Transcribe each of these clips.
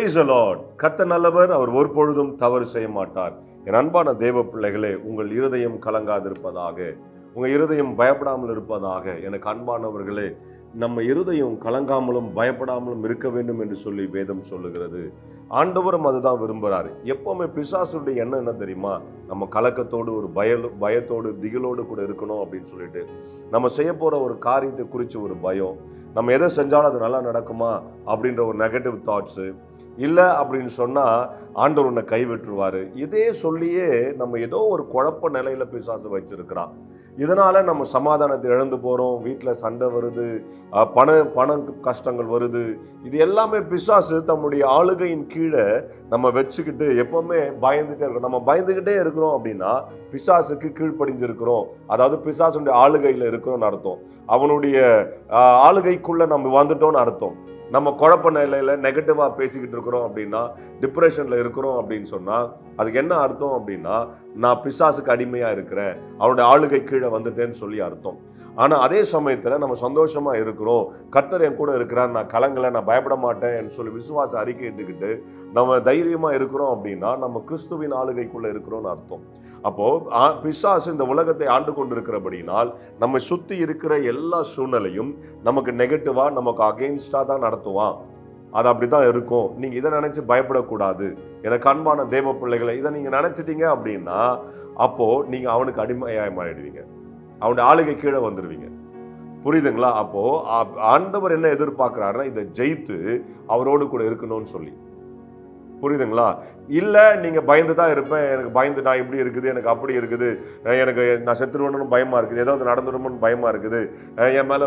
Praise the Lord. கர்த்தர் நல்லவர், அவர் ஒருபொழுதும் தவறு செய்ய மாட்டார். என் அன்பான தேவ பிள்ளைகளே, உங்கள் இருதயம் கலங்காதிருப்பதாக, உங்க இருதயம் பயப்படாமல் இருப்பதாக. எனக்கு அன்பானவர்களே, நம்ம இருதயம் கலங்காமலும் பயப்படாமலும் இருக்க வேண்டும் என்று சொல்லி வேதம் சொல்லுகிறது. ஆண்டவரும் அதுதான் விரும்புகிறாரு. எப்பவுமே பிசாசுடைய எண்ணம் என்ன தெரியுமா? நம்ம கலக்கத்தோடு ஒரு பயத்தோடு திகிலோடு கூட இருக்கணும் அப்படின்னு சொல்லிட்டு, நம்ம செய்ய போற ஒரு காரியத்தை குறித்து ஒரு பயம், நம்ம எதை செஞ்சாலும் அது நல்லா நடக்குமா அப்படின்ற ஒரு நெகட்டிவ் தாட்ஸு, இல்லை அப்படின்னு சொன்னால் ஆண்டவர் உன்னை கைவிட்டுருவார், இதே சொல்லியே நம்ம ஏதோ ஒரு குழப்ப நிலையில் பிசாசு வச்சிருக்கிறான். இதனால் நம்ம சமாதானத்தை இழந்து போகிறோம். வீட்டில் சண்டை வருது, பண கஷ்டங்கள் வருது. இது எல்லாமே பிசாசு தம்முடைய ஆளுகையின் கீழே நம்ம வச்சுக்கிட்டு எப்போவுமே பயந்துகிட்டே இருக்கிறோம். நம்ம பயந்துக்கிட்டே இருக்கிறோம் அப்படின்னா பிசாசுக்கு கீழ்ப்படிஞ்சிருக்கிறோம், அதாவது பிசாசுடைய ஆளுகையில் இருக்கிறோம்னு அர்த்தம். அவனுடைய ஆளுகைக்குள்ளே நம்ம வந்துட்டோம்னு அர்த்தம். நம்ம குழப்ப நிலையில் நெகட்டிவாக பேசிக்கிட்டு இருக்கிறோம் அப்படின்னா, டிப்ரெஷனில் இருக்கிறோம் அப்படின்னு சொன்னால் அதுக்கு என்ன அர்த்தம் அப்படின்னா, நான் பிசாசுக்கு அடிமையாக இருக்கிறேன், அவருடைய ஆளுகை கீழே வந்துட்டேன்னு சொல்லி அர்த்தம். ஆனால் அதே சமயத்தில் நம்ம சந்தோஷமாக இருக்கிறோம், கர்த்தர் என் கூட இருக்கிறார், நான் கலங்கலை, நான் பயப்பட மாட்டேன்னு சொல்லி விசுவாச அறிக்கை எடுத்துக்கிட்டு நம்ம தைரியமாக இருக்கிறோம் அப்படின்னா நம்ம கிறிஸ்துவின் ஆளுகைக்குள்ளே இருக்கிறோம்னு அர்த்தம். அப்போது பிசாசு இந்த உலகத்தை ஆண்டு கொண்டிருக்கிறபடினால் நம்ம சுற்றி இருக்கிற எல்லா சூழ்நிலையும் நமக்கு நெகட்டிவாக, நமக்கு அகெயின்ஸ்டாக தான் நடத்துவான். அது அப்படி தான் இருக்கும். நீங்கள் இதை நினச்சி பயப்படக்கூடாது. எனக்கு அன்பான தேவ பிள்ளைகளை, இதை நீங்கள் நினச்சிட்டீங்க அப்படின்னா அப்போது நீங்கள் அவனுக்கு அடிமையாக மாறிடுவீங்க, அவனுடைய ஆளுகை கீழே வந்துடுவீங்க. புரியுதுங்களா? அப்போது ஆண்டவர் என்ன எதிர்பார்க்குறாருன்னா, இதை ஜெயித்து அவரோடு கூட இருக்கணும்னு சொல்லி. புரியுதுங்களா? இல்லை நீங்கள் பயந்து தான் இருப்பேன், எனக்கு பயந்து நான் இப்படி இருக்குது, எனக்கு அப்படி இருக்குது, எனக்கு நான் செத்துருவேணும்னு பயமாக இருக்குது, ஏதாவது நடந்துடுமோன்னு பயமாக இருக்குது, என் மேலே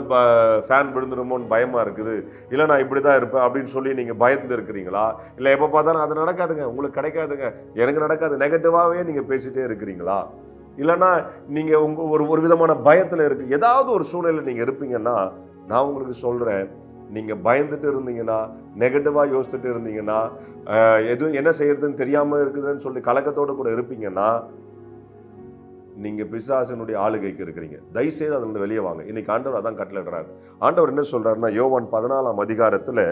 ஃபேன் விழுந்துடுமோன்னு பயமாக இருக்குது, இல்லை நான் இப்படி தான் இருப்பேன் அப்படின்னு சொல்லி நீங்கள் பயந்து இருக்கிறீங்களா? இல்லை எப்போ பார்த்தாலும் அது நடக்காதுங்க, உங்களுக்கு கிடைக்காதுங்க, எனக்கு நடக்காது, நெகட்டிவாகவே நீங்கள் பேசிகிட்டே இருக்கிறீங்களா? இல்லைன்னா நீங்கள் ஒரு விதமான பயத்தில் இருக்கு, ஏதாவது ஒரு சூழ்நிலை நீங்கள் இருப்பீங்கன்னா நான் உங்களுக்கு சொல்கிறேன், நீங்கள் பயந்துட்டு இருந்தீங்கன்னா, நெகட்டிவாக யோசிச்சுட்டு இருந்தீங்கன்னா, எதுவும் என்ன செய்யறதுன்னு தெரியாமல் இருக்குதுன்னு சொல்லி கலக்கத்தோடு கூட இருப்பீங்கன்னா நீங்கள் பிசாசினுடைய ஆளுகைக்கு இருக்கிறீங்க. தயவுசெய்து அதிலிருந்து வெளியே வாங்க. இன்னைக்கு ஆண்டவர் அதான் கட்டளையிடுறாரு. ஆண்டவர் என்ன சொல்றாருன்னா, யோவான் 14ஆம் அதிகாரத்தில்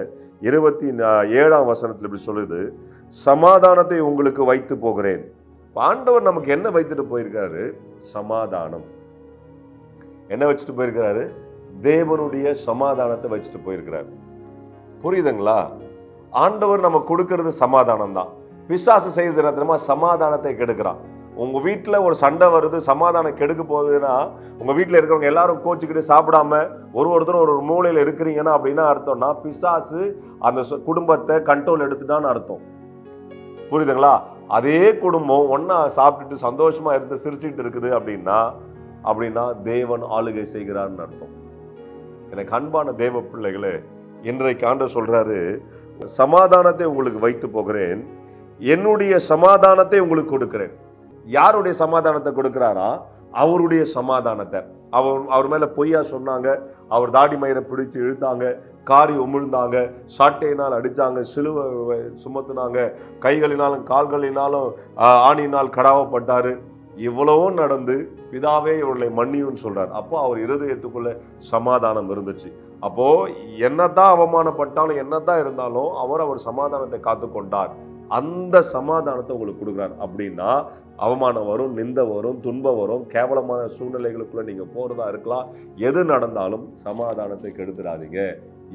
27ஆம் வசனத்தில் இப்படி சொல்லுது, சமாதானத்தை உங்களுக்கு வைத்து போகிறேன். ஆண்டவர் நமக்கு என்ன வைத்துட்டு போயிருக்காரு? சமாதானம். என்ன வச்சுட்டு போயிருக்கிறாரு? தேவனுடைய சமாதானத்தை வச்சுட்டு போயிருக்கிறார். புரியுதுங்களா? ஆண்டவர் நம்ம கொடுக்கறது சமாதானம் தான். பிசாசு செய்யறது என்ன? சமாதானத்தை கெடுக்கிறான். உங்க வீட்டில் ஒரு சண்டை வருது, சமாதானம் கெடுக்க போகுதுன்னா, உங்க வீட்டில் இருக்கிறவங்க எல்லாரும் கோச்சிக்கிட்டு சாப்பிடாம ஒருத்தரும் ஒரு மூலையில் இருக்கிறீங்கன்னா அப்படின்னா அர்த்தம்னா பிசாசு அந்த குடும்பத்தை கண்ட்ரோல் எடுத்துட்டான்னு அர்த்தம். புரியுதுங்களா? அதே குடும்பம் ஒன்னா சாப்பிட்டுட்டு சந்தோஷமா இருந்து சிரிச்சுட்டு இருக்குது அப்படின்னா தேவன் ஆளுகை செய்கிறான்னு அர்த்தம். எனக்கு அன்பான தேவ பிள்ளைகளே, இன்றைக்கு ஆண்டவர் சொல்றாரு, சமாதானத்தை உங்களுக்கு வைத்து போகிறேன், என்னுடைய சமாதானத்தை உங்களுக்கு கொடுக்கிறேன். யாருடைய சமாதானத்தை கொடுக்கிறாரா? அவருடைய சமாதானத்தை. அவர் மேல பொய்யா சொன்னாங்க, அவர் தாடி மயிரை பிடிச்சு இழுத்தாங்க, காரி உமிழ்ந்தாங்க, சாட்டையினால் அடித்தாங்க, சிலுவை சுமத்துனாங்க, கைகளினாலும் கால்களினாலும் ஆணியினால் கடாவப்பட்டாரு. இவ்வளவோ நடந்து பிதாவே இவர்களை மன்னியும்னு சொல்றார். அப்போ அவர் இருதயத்துக்குள்ள சமாதானம் இருந்துச்சு. அப்போ என்னதான் அவமானப்பட்டாலும் என்னதான் இருந்தாலும் அவர் சமாதானத்தை காத்து கொண்டார். அந்த சமாதானத்தை உங்களுக்கு கொடுக்குறார். அப்படின்னா அவமானம் வரும், நிந்தை வரும், துன்பம் வரும், கேவலமான சூழ்நிலைகளுக்குள்ள நீங்க போறதா இருக்கலாம், எது நடந்தாலும் சமாதானத்தை கெடுத்துடாதீங்க,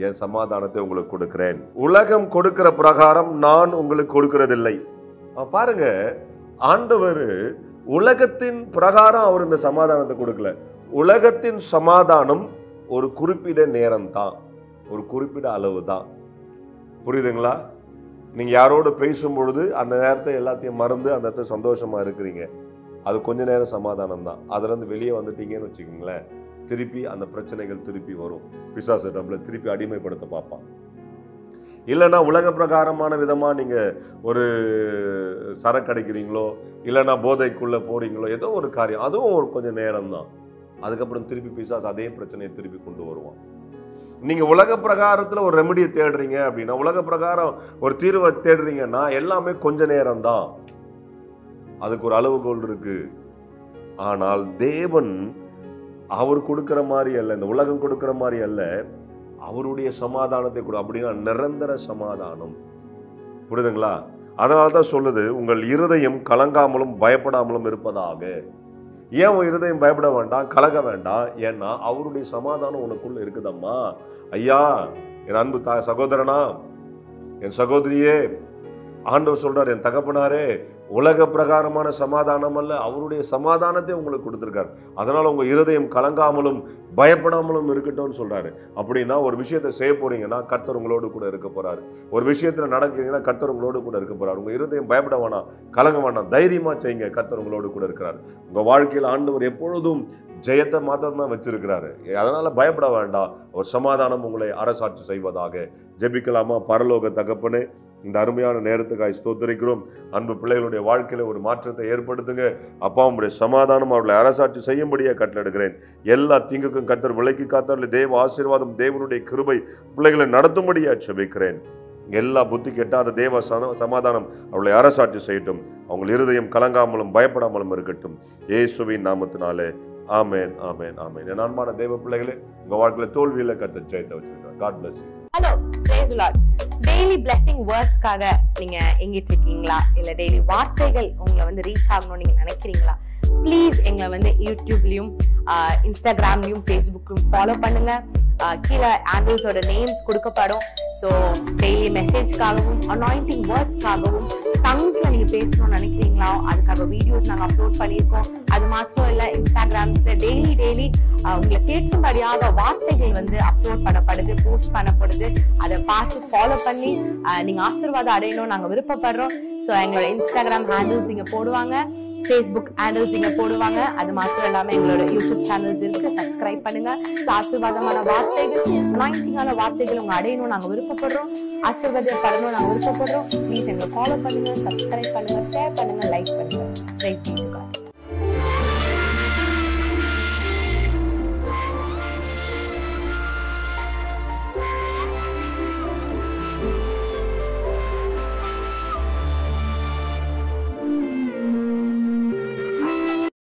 என் சமாதானத்தை உங்களுக்கு கொடுக்கிறேன். உலகம் கொடுக்கிற பிரகாரம் நான் உங்களுக்கு கொடுக்கிறதில்லை. பாருங்க, ஆண்டவர் உலகத்தின் பிரகாரம் அவர் இந்த சமாதானத்தை கொடுக்கல. உலகத்தின் சமாதானம் ஒரு குறிப்பிட்ட நேரம் தான், ஒரு குறிப்பிட்ட அளவு தான். புரியுதுங்களா? நீங்க யாரோடு பேசும் பொழுது அந்த நேரத்தை எல்லாத்தையும் மறந்து அந்த இடத்துல சந்தோஷமா இருக்கிறீங்க, அது கொஞ்ச நேரம் சமாதானம் தான். அதுல இருந்து வெளியே வந்துட்டீங்கன்னு வச்சுக்கோங்களேன், திருப்பி அந்த பிரச்சனைகள் திருப்பி வரும். பிசாசு நம்மளை திருப்பி அடிமைப்படுத்த பார்ப்பான். இல்லைன்னா உலக பிரகாரமான விதமாக நீங்கள் ஒரு சரக்கு அடிக்கிறீங்களோ, இல்லைன்னா போதைக்குள்ளே போகிறீங்களோ, ஏதோ ஒரு காரியம், அதுவும் ஒரு கொஞ்சம் நேரம் தான். அதுக்கப்புறம் திருப்பி பிசாசு அதே பிரச்சனையை திருப்பி கொண்டு வருவான். நீங்கள் உலக பிரகாரத்தில் ஒரு ரெமடியை தேடுறீங்க அப்படின்னா, உலக பிரகாரம் ஒரு தீர்வை தேடுறீங்கன்னா எல்லாமே கொஞ்ச நேரம் தான், அதுக்கு ஒரு அளவுகோல் இருக்கு. ஆனால் தேவன் அவர் கொடுக்குற மாதிரி அல்ல, இந்த உலகம் கொடுக்குற மாதிரி அல்ல, அவருடைய சமாதானத்தை கொடு. அப்படின்னா நிரந்தர சமாதானம். புரியுதுங்களா? அதனால தான் சொல்லுது, உங்கள் இருதயம் கலங்காமலும் பயப்படாமலும் இருப்பதாக. ஏன் உன் இருதயம் பயப்பட வேண்டாம், கலங்க வேண்டாம்? ஏன்னா அவருடைய சமாதானம் உனக்குள்ள இருக்குதம்மா. ஐயா, என் அன்பு சகோதரனா, என் சகோதரியே, ஆண்டவர் சொல்றார், என் தகப்பனாரே, உலக பிரகாரமான சமாதானம் அல்ல, அவருடைய சமாதானத்தை உங்களுக்கு கொடுத்திருக்காரு. அதனால உங்க இருதயம் கலங்காமலும் பயப்படாமலும் இருக்கட்டும்னு சொல்றாரு. அப்படின்னா ஒரு விஷயத்தை செய்ய போறீங்கன்னா கர்த்தர் உங்களோடு கூட இருக்க போறாரு. ஒரு விஷயத்துல நடக்கிறீங்கன்னா கர்த்தர் உங்களோடு கூட இருக்க போறாரு. உங்க இருதயம் பயப்பட வேணாம், கலங்க வேணாம், தைரியமா செய்யுங்க. கர்த்தர் உங்களோடு கூட இருக்கிறார். உங்க வாழ்க்கையில் ஆண்டவர் எப்பொழுதும் ஜெயத்தை மாத்திரம் தான் வச்சிருக்கிறாரு. அதனால பயப்பட வேண்டாம். ஒரு சமாதானம் உங்களை அரசாட்சி செய்வதாக. ஜெபிக்கலாமா? பரலோக தகப்பனே, இந்த அருமையான நேரத்துக்காய் ஸ்தோத்திரிக்கிறோம். அன்பு பிள்ளைகளுடைய வாழ்க்கையில ஒரு மாற்றத்தை ஏற்படுத்துங்க. அப்பா, உங்களுடைய சமாதானம் அவர்களை அரசாட்சி செய்யும்படியா கட்டளையிடுகிறேன். எல்லா தீங்குக்கும் கர்த்தர் விலக்கி காத்தார். தேவ ஆசீர்வாதம், தேவனுடைய கிருபை பிள்ளைகளை நடத்தும்படியா ஜெபிக்கிறேன். எல்லா புத்தி கெட்டாத தேவ சமாதானம் அவர்களை அரசாட்சி செய்யட்டும். அவங்க இருதயம் கலங்காமலும் பயப்படாமலும் இருக்கட்டும். இயேசுவின் நாமத்தினாலே ஆமென், ஆமென், ஆமென். என் அன்பான தேவ பிள்ளைகளே, உங்க வாழ்க்கையில தோல்வியில கர்த்தர் ஜெயத்தை வச்சிருக்கார். God bless you. Hello, praise the Lord. Daily blessing வேர்ட்ஸ்க்காக நீங்க எங்கிட்டு இருக்கீங்களா? இல்ல டெய்லி வார்த்தைகள் உங்களை வந்து ரீச் ஆகணும்னு நீங்க நினைக்கிறீங்களா? ப்ளீஸ் எங்களை வந்து யூடியூப்லயும் இன்ஸ்டாகிராம்லயும் ஃபேஸ்புக்லயும் ஃபாலோ பண்ணுங்க. கீழே ஹேண்டில்ஸோட நேம்ஸ் கொடுக்கப்படும். ஸோ டெய்லி மெசேஜ்க்காகவும் அனாயிண்டிங் வேர்ட்ஸ்க்காகவும் டங்ஸ்ல நீங்க பேசணும்னு நினைக்கிறீங்களா? அதுக்காக வீடியோஸ் நாங்கள் அப்லோட் பண்ணியிருக்கோம். அது மாத்திரம் இல்லை, இன்ஸ்டாகிராம்ஸ்ல டெய்லி உங்களை கேட்கும்படியாக வார்த்தைகள் வந்து அப்லோட் பண்ணப்படுது, போஸ்ட் பண்ணப்படுது. அதை பார்த்து ஃபாலோ பண்ணி நீங்க ஆசீர்வாதம் அடையணும் நாங்கள் விருப்பப்படுறோம். ஸோ எங்களோட இன்ஸ்டாகிராம் ஹேண்டில்ஸ் இங்க போடுவாங்க, ஃபேஸ்புக் ஹேண்டில்ஸ் இங்க போடுவாங்க. அது மாத்திரம் இல்லாம எங்களோட யூடியூப் சேனல்ஸ் இருக்கு, சப்ஸ்கிரைப் பண்ணுங்க. ஆசீர்வாதமான வார்த்தைகள், அனாயிண்டிங்கான வார்த்தைகள் உங்க அடையணும் நாங்க விருப்பப்படுறோம். ஆசீர்வாதப்படணும் நாங்க விருப்பப்படுறோம். ப்ளீஸ் எங்களை ஃபாலோ பண்ணுங்க, சப்ஸ்கிரைப் பண்ணுங்க, ஷேர் பண்ணுங்க, லைக் பண்ணுங்க. Praise be to God.